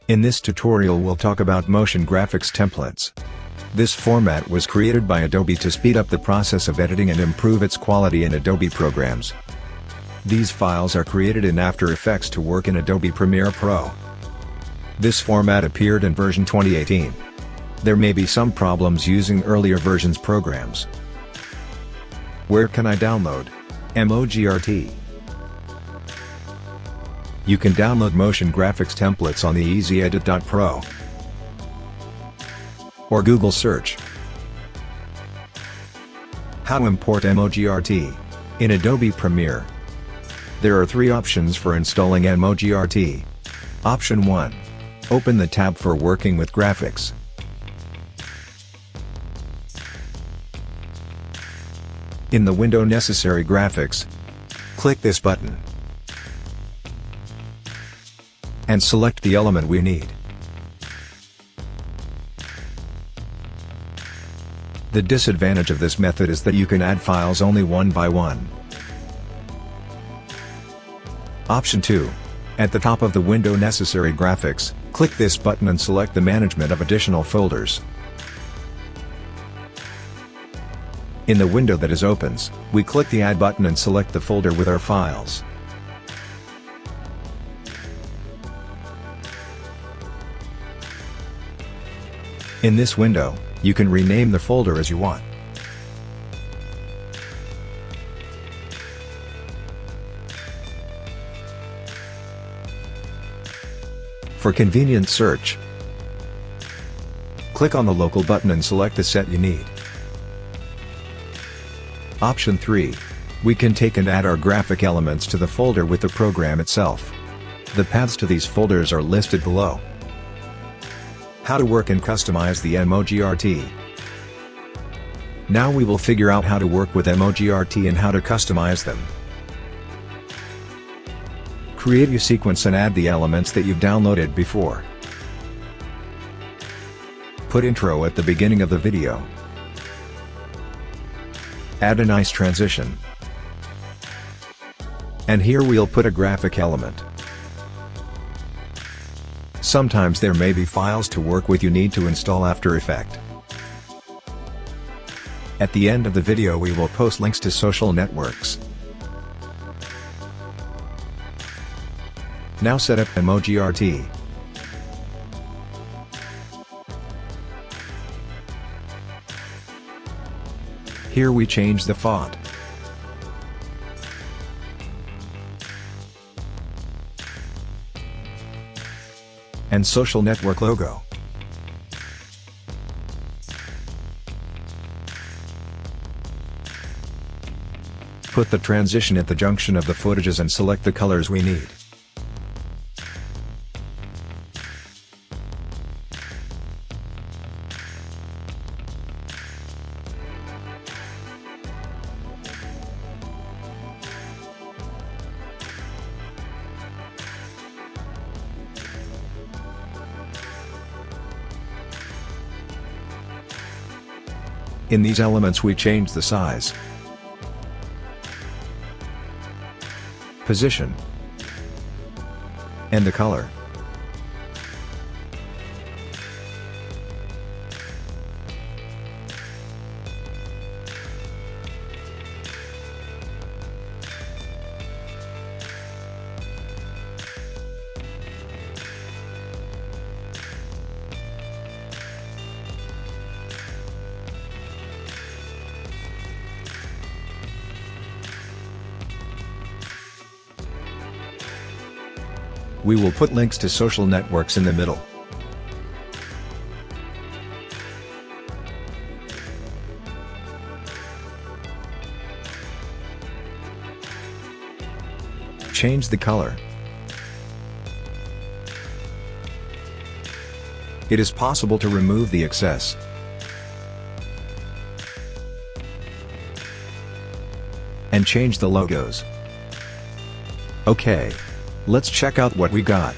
In this tutorial we'll talk about motion graphics templates. This format was created by Adobe to speed up the process of editing and improve its quality in Adobe programs. These files are created in After Effects to work in Adobe Premiere Pro. This format appeared in version 2018. There may be some problems using earlier versions programs. Where can I download MOGRT? You can download motion graphics templates on the easyedit.pro or Google search. How to import MOGRT in Adobe Premiere. There are 3 options for installing MOGRT. Option 1. Open the tab for working with graphics. In the window Necessary Graphics, click this button and select the element we need. The disadvantage of this method is that you can add files only one by one. Option 2. At the top of the window Necessary Graphics, click this button and select the management of additional folders. In the window that opens, we click the Add button and select the folder with our files. In this window, you can rename the folder as you want. For convenient search, click on the local button and select the set you need. Option 3. We can take and add our graphic elements to the folder with the program itself. The paths to these folders are listed below. How to work and customize the MOGRT. Now we will figure out how to work with MOGRT and how to customize them. Create your sequence and add the elements that you've downloaded before. Put intro at the beginning of the video. Add a nice transition. And here we'll put a graphic element. Sometimes there may be files to work with you need to install After Effects. At the end of the video we will post links to social networks. Now set up MOGRT. Here we change the font. And social network logo. Put the transition at the junction of the footages and select the colors we need. In these elements we change the size, position, and the color. We will put links to social networks in the middle. Change the color. It is possible to remove the excess. And change the logos. Okay. Let's check out what we got.